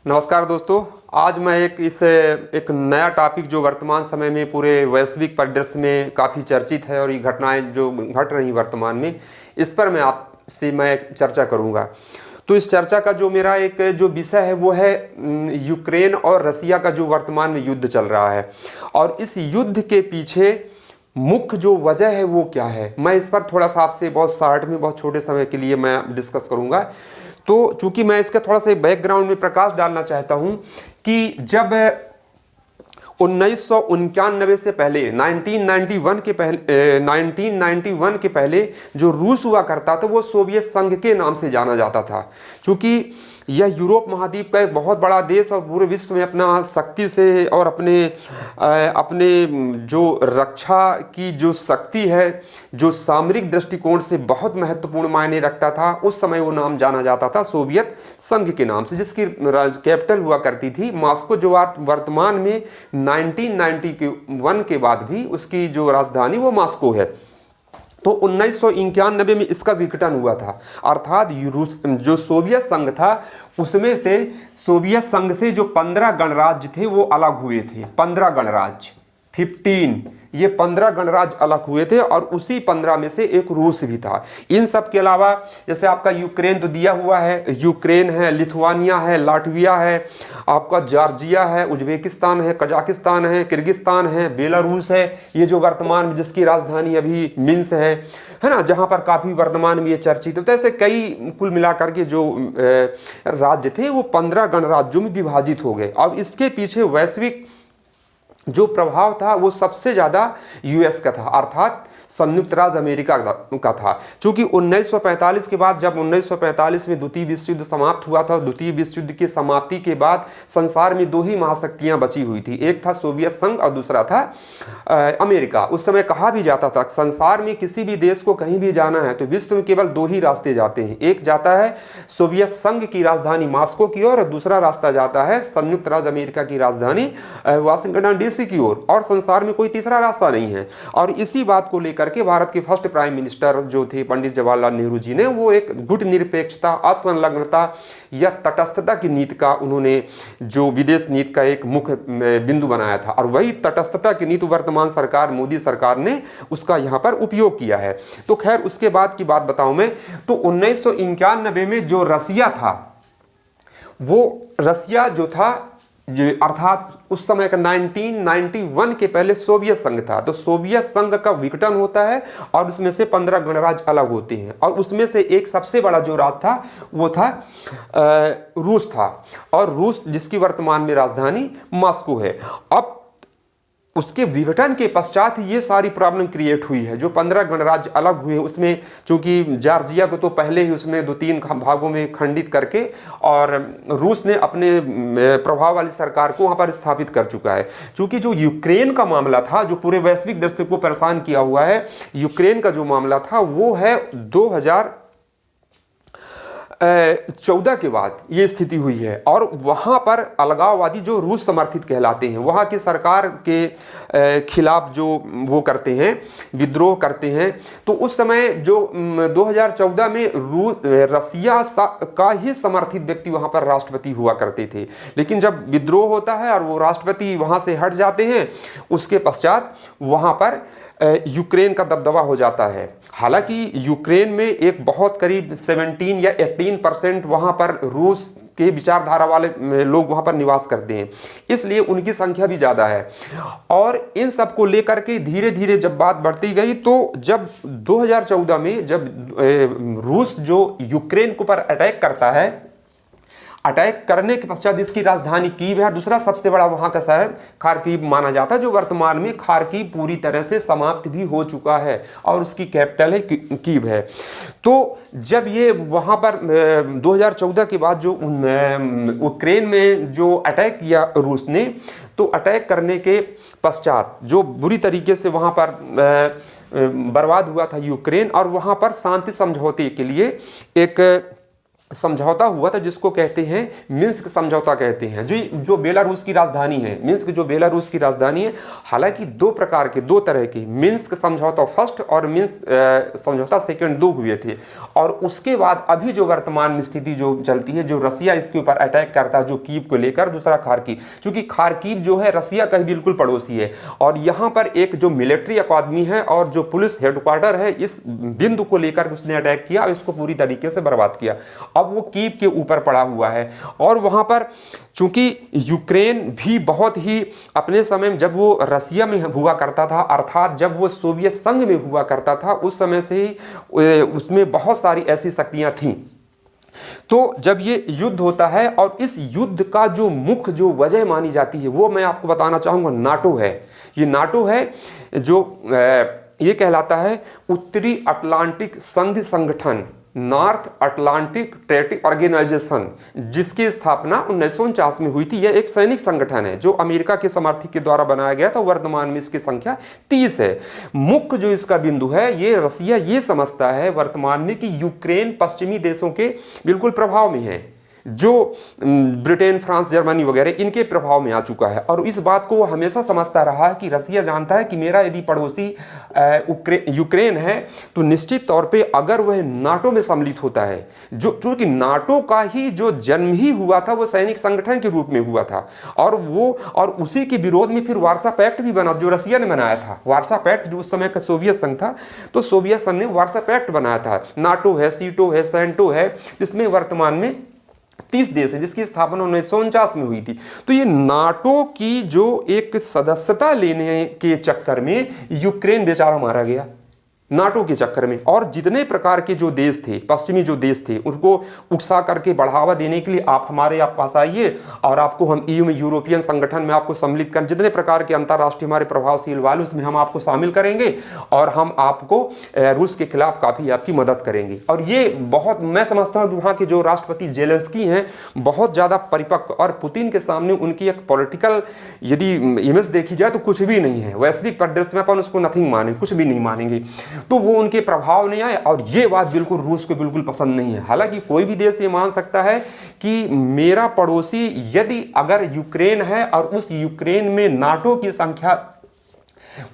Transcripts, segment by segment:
नमस्कार दोस्तों। आज मैं एक नया टॉपिक जो वर्तमान समय में पूरे वैश्विक परिदृश्य में काफ़ी चर्चित है और ये घटनाएं जो घट रही वर्तमान में, इस पर मैं चर्चा करूंगा। तो इस चर्चा का जो मेरा एक जो विषय है वो है यूक्रेन और रसिया का जो वर्तमान में युद्ध चल रहा है और इस युद्ध के पीछे मुख्य जो वजह है वो क्या है। मैं इस पर थोड़ा सा आपसे बहुत शार्ट में बहुत छोटे समय के लिए मैं डिस्कस करूंगा। तो चूंकि मैं इसका थोड़ा सा बैकग्राउंड में प्रकाश डालना चाहता हूं कि जब 1999 से पहले 1991 के पहले जो रूस हुआ करता था वो सोवियत संघ के नाम से जाना जाता था। चूंकि यह यूरोप महाद्वीप का एक बहुत बड़ा देश और पूरे विश्व में अपना शक्ति से और अपने जो रक्षा की जो शक्ति है, जो सामरिक दृष्टिकोण से बहुत महत्वपूर्ण मायने रखता था, उस समय वो नाम जाना जाता था सोवियत संघ के नाम से, जिसकी कैपिटल हुआ करती थी मॉस्को, जो वर्तमान में 1991 के बाद भी उसकी जो राजधानी वो मॉस्को है। तो 1991 में इसका विघटन हुआ था, अर्थात जो सोवियत संघ था उसमें से सोवियत संघ से जो 15 गणराज्य थे वो अलग हुए थे। 15 गणराज्य 15 ये 15 गणराज्य अलग हुए थे और उसी 15 में से एक रूस भी था। इन सब के अलावा जैसे आपका यूक्रेन तो दिया हुआ है, यूक्रेन है, लिथुआनिया है, लाटविया है, आपका जॉर्जिया है, उज्बेकिस्तान है, कजाकिस्तान है, किर्गिस्तान है, बेलारूस है, ये जो वर्तमान में जिसकी राजधानी अभी मिन्स्क है ना, जहाँ पर काफ़ी वर्तमान में ये चर्चित होता है। ऐसे कई कुल मिलाकर के जो राज्य थे वो 15 गणराज्यों में विभाजित हो गए। अब इसके पीछे वैश्विक जो प्रभाव था वो सबसे ज़्यादा यूएस का था, अर्थात संयुक्त राज्य अमेरिका का था। चूंकि 1945 के बाद, जब 1945 में द्वितीय विश्व युद्ध समाप्त हुआ था, द्वितीय विश्व युद्ध की समाप्ति के बाद संसार में दो ही महाशक्तियां बची हुई थी, एक था सोवियत संघ और दूसरा था अमेरिका। उस समय कहा भी जाता था संसार में किसी भी देश को कहीं भी जाना है तो विश्व में केवल दो ही रास्ते जाते हैं, एक जाता है सोवियत संघ की राजधानी मॉस्को की ओर और दूसरा रास्ता जाता है संयुक्त राज्य अमेरिका की राजधानी वाशिंगटन डीसी की ओर, और संसार में कोई तीसरा रास्ता नहीं है। और इसी बात को करके भारत के फर्स्ट प्राइम मिनिस्टर जो थे पंडित जवाहरलाल नेहरू जी ने वो एक गुटनिरपेक्षता, असंलग्नता या तटस्थता की नीति का उन्होंने जो विदेश नीति का एक मुख्य बिंदु बनाया था, और वही तटस्थता की नीति वर्तमान सरकार मोदी सरकार ने उसका यहाँ पर उपयोग किया है। तो खैर उसके बाद की बात बताऊं मैं, तो 1991 में जो रसिया था, वो रसिया जो था जो अर्थात उस समय का 1991 के पहले सोवियत संघ था। तो सोवियत संघ का विघटन होता है और उसमें से 15 गणराज्य अलग होते हैं, और उसमें से एक सबसे बड़ा जो राज्य था वो था रूस था, और रूस जिसकी वर्तमान में राजधानी मॉस्को है। अब उसके विघटन के पश्चात ये सारी प्रॉब्लम क्रिएट हुई है। जो 15 गणराज्य अलग हुए उसमें चूंकि जॉर्जिया को तो पहले ही उसमें 2-3 भागों में खंडित करके और रूस ने अपने प्रभाव वाली सरकार को वहाँ पर स्थापित कर चुका है। चूंकि जो यूक्रेन का मामला था जो पूरे वैश्विक दृष्टि को परेशान किया हुआ है, यूक्रेन का जो मामला था वो है 2014 के बाद ये स्थिति हुई है, और वहाँ पर अलगाववादी जो रूस समर्थित कहलाते हैं, वहाँ की सरकार के खिलाफ जो वो करते हैं, विद्रोह करते हैं। तो उस समय जो 2014 में रसिया का ही समर्थित व्यक्ति वहाँ पर राष्ट्रपति हुआ करते थे, लेकिन जब विद्रोह होता है और वो राष्ट्रपति वहाँ से हट जाते हैं, उसके पश्चात वहाँ पर यूक्रेन का दबदबा हो जाता है। हालांकि यूक्रेन में एक बहुत करीब 17 या 18% वहाँ पर रूस के विचारधारा वाले लोग वहाँ पर निवास करते हैं, इसलिए उनकी संख्या भी ज़्यादा है। और इन सब को लेकर के धीरे धीरे जब बात बढ़ती गई, तो जब 2014 में जब रूस जो यूक्रेन के ऊपर अटैक करता है, अटैक करने के पश्चात इसकी राजधानी कीव है, दूसरा सबसे बड़ा वहाँ का शहर खार्किव माना जाता है, जो वर्तमान में खार्किव पूरी तरह से समाप्त भी हो चुका है और उसकी कैपिटल है कीव है। तो जब ये वहाँ पर 2014 के बाद जो यूक्रेन में जो अटैक किया रूस ने, तो अटैक करने के पश्चात जो बुरी तरीके से वहाँ पर बर्बाद हुआ था यूक्रेन, और वहाँ पर शांति समझौते के लिए एक समझौता हुआ था जिसको कहते हैं मिन्स्क समझौता कहते हैं, जो बेलारूस की राजधानी है। मिन्स्क जो बेलारूस की राजधानी है। हालांकि दो तरह के मिन्स्क समझौता फर्स्ट और मिन्स्क समझौता सेकंड दो हुए थे। और उसके बाद अभी जो वर्तमान में स्थिति जो चलती है, जो रसिया इसके ऊपर अटैक करता है, जो कीव को लेकर, दूसरा खार्किव, चूंकि खार्किव जो है रसिया का ही बिल्कुल पड़ोसी है और यहाँ पर एक जो मिलिट्री अकादमी है और जो पुलिस हेडक्वार्टर है, इस बिंदु को लेकर उसने अटैक किया और इसको पूरी तरीके से बर्बाद किया। अब वो कीव के ऊपर पड़ा हुआ है और वहां पर चूंकि यूक्रेन भी बहुत ही अपने समय में, जब वो रसिया में हुआ करता था, अर्थात जब वो सोवियत संघ में हुआ करता था, उस समय से ही उसमें बहुत सारी ऐसी शक्तियां थीं। तो जब ये युद्ध होता है और इस युद्ध का जो मुख्य जो वजह मानी जाती है वो मैं आपको बताना चाहूँगा, नाटो है। ये नाटो है जो ये कहलाता है उत्तरी अटलांटिक संधि संगठन, नॉर्थ अटलांटिक ट्रेटी ऑर्गेनाइजेशन, जिसकी स्थापना 1949 में हुई थी। यह एक सैनिक संगठन है जो अमेरिका के समर्थक के द्वारा बनाया गया था। वर्तमान में इसकी संख्या 30 है। मुख्य जो इसका बिंदु है, ये रसिया ये समझता है वर्तमान में कि यूक्रेन पश्चिमी देशों के बिल्कुल प्रभाव में है, जो ब्रिटेन, फ्रांस, जर्मनी वगैरह इनके प्रभाव में आ चुका है। और इस बात को वो हमेशा समझता रहा है कि रसिया जानता है कि मेरा यदि पड़ोसी यूक्रेन है तो निश्चित तौर पे अगर वह नाटो में सम्मिलित होता है, जो चूंकि नाटो का ही जो जन्म ही हुआ था वो सैनिक संगठन के रूप में हुआ था, और उसी के विरोध में फिर वार्सा पैक्ट भी बना जो रसिया ने बनाया था। वार्सा पैक्ट जो उस समय का सोवियत संघ था, तो सोवियत संघ ने वार्सा पैक्ट बनाया था। नाटो है, सीटो है, सेंटो है, जिसमें वर्तमान में 30 देश है, जिसकी स्थापना 1949 में हुई थी। तो ये नाटो की जो एक सदस्यता लेने के चक्कर में यूक्रेन बेचारा मारा गया, नाटो के चक्कर में। और जितने प्रकार के जो देश थे, पश्चिमी जो देश थे, उनको उकसा करके बढ़ावा देने के लिए आप हमारे पास आइए और आपको हम ईयू में, यूरोपियन संगठन में आपको सम्मिलित कर, जितने प्रकार के अंतर्राष्ट्रीय हमारे प्रभावशील वाले उसमें हम आपको शामिल करेंगे और हम आपको रूस के खिलाफ काफ़ी आपकी मदद करेंगे। और ये बहुत, मैं समझता हूँ कि वहाँ के जो राष्ट्रपति जेलेंस्की हैं बहुत ज़्यादा परिपक्व, और पुतिन के सामने उनकी एक पॉलिटिकल यदि इमेज देखी जाए तो कुछ भी नहीं है। वैश्विक परिदृश्य में अपन उसको नथिंग माने, कुछ भी नहीं मानेंगे, तो वो उनके प्रभाव नहीं आए। और ये बात बिल्कुल रूस को बिल्कुल पसंद नहीं है। हालांकि कोई भी देश ये मान सकता है कि मेरा पड़ोसी यदि अगर यूक्रेन है और उस यूक्रेन में नाटो की संख्या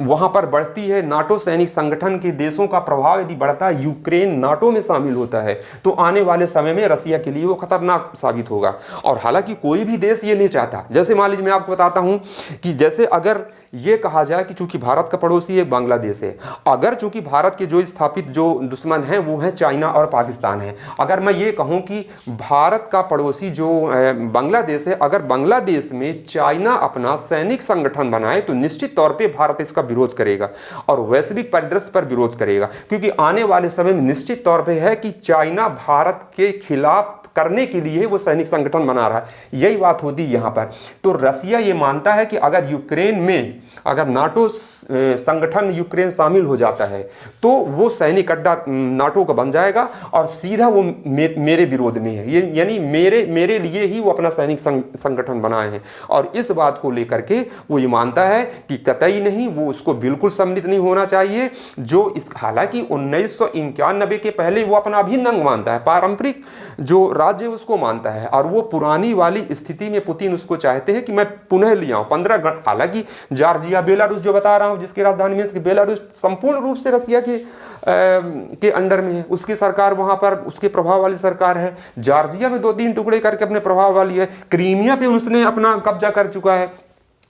वहां पर बढ़ती है, नाटो सैनिक संगठन के देशों का प्रभाव यदि बढ़ता है, यूक्रेन नाटो में शामिल होता है, तो आने वाले समय में रसिया के लिए वो खतरनाक साबित होगा। और हालांकि कोई भी देश ये नहीं चाहता। जैसे मान लीजिए मैं आपको बताता हूं कि जैसे अगर ये कहा जाए कि चूंकि भारत का पड़ोसी एक बांग्लादेश है, अगर चूंकि भारत के जो स्थापित जो दुश्मन हैं वो है चाइना और पाकिस्तान है, अगर मैं ये कहूँ कि भारत का पड़ोसी जो बांग्लादेश है, अगर बांग्लादेश में चाइना अपना सैनिक संगठन बनाए तो निश्चित तौर पर भारत इसका विरोध करेगा और वैश्विक परिदृश्य पर विरोध करेगा, क्योंकि आने वाले समय में निश्चित तौर पर है कि चाइना भारत के खिलाफ करने के लिए वो सैनिक संगठन बना रहा है। यही बात होती है यहाँ पर। तो रसिया ये मानता है कि अगर यूक्रेन में अगर नाटो संगठन यूक्रेन शामिल हो जाता है तो वो सैनिक अड्डा नाटो का बन जाएगा और सीधा वो मेरे विरोध में है, ये यानी मेरे लिए ही वो अपना सैनिक संगठन बनाए हैं। और इस बात को लेकर के वो ये मानता है कि कतई नहीं, वो उसको बिल्कुल सम्मिलित नहीं होना चाहिए। जो इस हालांकि 1991 के पहले वो अपना अभिन्न अंग मानता है, पारंपरिक जो राज्य उसको मानता है, और वो पुरानी वाली स्थिति में पुतिन उसको चाहते हैं कि मैं पुनः ले आऊं 15 हालांकि जॉर्जिया, बेलारूस जो बता रहा हूं जिसकी राजधानी मिन्स्क, बेलारूस संपूर्ण रूप से रसिया के अंडर में है। उसकी सरकार वहां पर उसके प्रभाव वाली सरकार है। जॉर्जिया में 2-3 टुकड़े करके अपने प्रभाव वाली है। क्रीमिया पे उसने अपना कब्जा कर चुका है।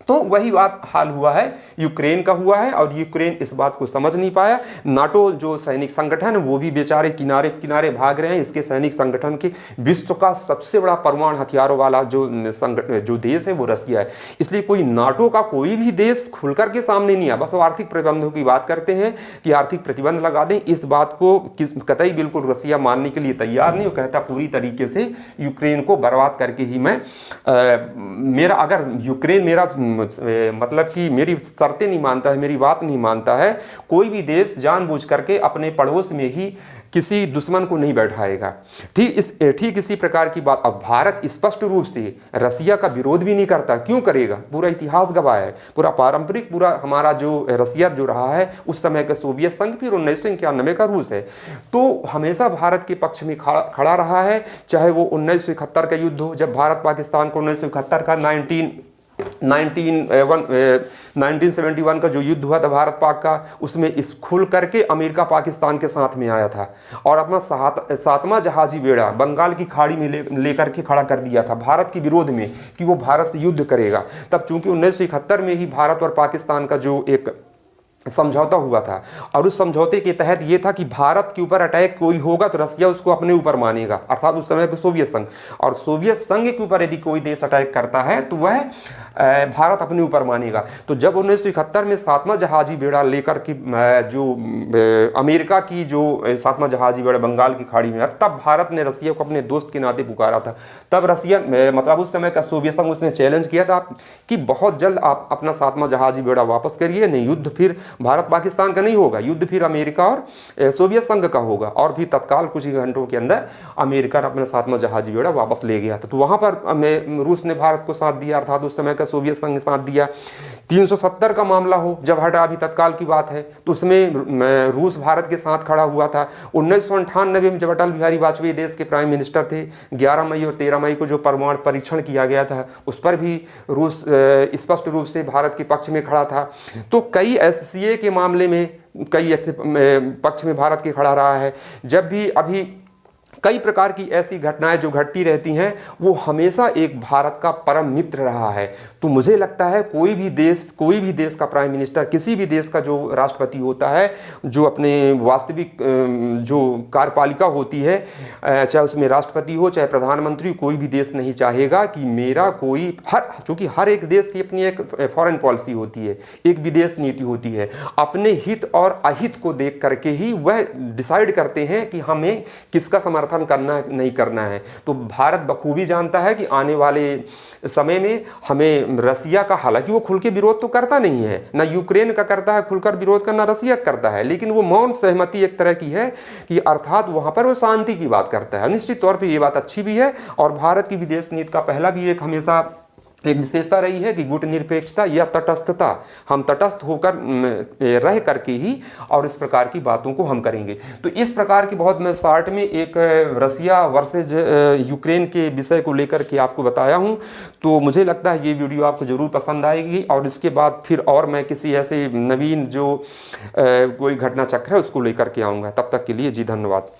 तो वही बात हाल हुआ है, यूक्रेन का हुआ है, और यूक्रेन इस बात को समझ नहीं पाया। नाटो जो सैनिक संगठन है वो भी बेचारे किनारे किनारे भाग रहे हैं। इसके सैनिक संगठन के विश्व का सबसे बड़ा परमाणु हथियारों वाला जो देश है वो रसिया है। इसलिए कोई नाटो का कोई भी देश खुलकर के सामने नहीं आया। बस वो आर्थिक प्रतिबंधों की बात करते हैं कि आर्थिक प्रतिबंध लगा दें। इस बात को कतई बिल्कुल रसिया मानने के लिए तैयार नहीं। वो कहता पूरी तरीके से यूक्रेन को बर्बाद करके ही मैं मेरा अगर यूक्रेन मेरा मतलब कि मेरी शर्तें नहीं मानता है, मेरी बात नहीं मानता है, कोई भी देश जानबूझ करके अपने पड़ोस में ही किसी दुश्मन को नहीं बैठाएगा। ठीक इसी प्रकार की बात अब भारत स्पष्ट रूप से रसिया का विरोध भी नहीं करता। क्यों करेगा? पूरा इतिहास गवाह है, पूरा पारंपरिक, पूरा हमारा जो रसिया जो रहा है उस समय का सोवियत संघ, फिर 1991 का रूस है, तो हमेशा भारत के पक्ष में खड़ा रहा है। चाहे वो 1971 का युद्ध हो, जब भारत पाकिस्तान को 1971 का 1971 का जो युद्ध हुआ था भारत पाक का, उसमें इस खुल करके अमेरिका पाकिस्तान के साथ में आया था और अपना सातवां जहाजी बेड़ा बंगाल की खाड़ी में लेकर के खड़ा कर दिया था भारत के विरोध में कि वो भारत से युद्ध करेगा। तब चूंकि 1971 में ही भारत और पाकिस्तान का जो एक समझौता हुआ था और उस समझौते के तहत ये था कि भारत के ऊपर अटैक कोई होगा तो रसिया उसको अपने ऊपर मानेगा, अर्थात उस समय के सोवियत संघ, और सोवियत संघ के ऊपर यदि कोई देश अटैक करता है तो वह भारत अपने ऊपर मानेगा। तो जब 1971 में सातवां जहाजी बेड़ा लेकर के जो अमेरिका की जो सातवां जहाजी बेड़ा बंगाल की खाड़ी में, तब भारत ने रसिया को अपने दोस्त के नाते पुकारा था। तब रसिया मतलब उस समय का सोवियत संघ उसने चैलेंज किया था कि बहुत जल्द आप अपना सातवां जहाजी बेड़ा वापस करिए, नहीं युद्ध फिर भारत पाकिस्तान का नहीं होगा, युद्ध फिर अमेरिका और सोवियत संघ का होगा। और भी तत्काल कुछ ही घंटों के अंदर अमेरिका ने अपना सातवां जहाजी बेड़ा वापस ले गया था। तो वहां पर रूस ने भारत को साथ दिया, अर्थात उस समय का सोवियत संघ ने साथ दिया। 370 का मामला हो जब हटा, अभी तत्काल की बात है, तो उसमें रूस भारत के साथ खड़ा हुआ था। 1998 में जब अटल बिहारी वाजपेयी देश के प्राइम मिनिस्टर थे, 11 मई और 13 मई को जो परमाणु परीक्षण किया गया था उस पर भी रूस स्पष्ट रूप से भारत के पक्ष में खड़ा था। तो कई SCA के मामले में कई पक्ष में भारत के खड़ा रहा है। जब भी अभी कई प्रकार की ऐसी घटनाएं जो घटती रहती हैं, वो हमेशा एक भारत का परम मित्र रहा है। तो मुझे लगता है कोई भी देश का प्राइम मिनिस्टर, किसी भी देश का जो राष्ट्रपति होता है, जो अपने वास्तविक जो कार्यपालिका होती है, चाहे उसमें राष्ट्रपति हो चाहे प्रधानमंत्री, कोई भी देश नहीं चाहेगा कि मेरा कोई चूँकि हर एक देश की अपनी एक फॉरेन पॉलिसी होती है, एक विदेश नीति होती है, अपने हित और अहित को देख करके ही वह डिसाइड करते हैं कि हमें किसका समर्थन करना नहीं करना है। तो भारत बखूबी जानता है कि आने वाले समय में हमें रसिया का, हालांकि वो खुल के विरोध तो करता नहीं है, ना यूक्रेन का करता है खुलकर विरोध करना, रसिया करता है, लेकिन वो मौन सहमति एक तरह की है कि अर्थात वहां पर वो शांति की बात करता है। निश्चित तौर पर ये बात अच्छी भी है और भारत की विदेश नीति का पहला भी एक हमेशा एक विशेषता रही है कि गुटनिरपेक्षता या तटस्थता, हम तटस्थ होकर रह करके ही और इस प्रकार की बातों को हम करेंगे। तो इस प्रकार की बहुत मैं शॉर्ट में एक रसिया वर्सेज यूक्रेन के विषय को लेकर के आपको बताया हूं। तो मुझे लगता है ये वीडियो आपको ज़रूर पसंद आएगी और इसके बाद फिर और मैं किसी ऐसे नवीन जो कोई घटना चक्र है उसको लेकर के आऊँगा। तब तक के लिए जी धन्यवाद।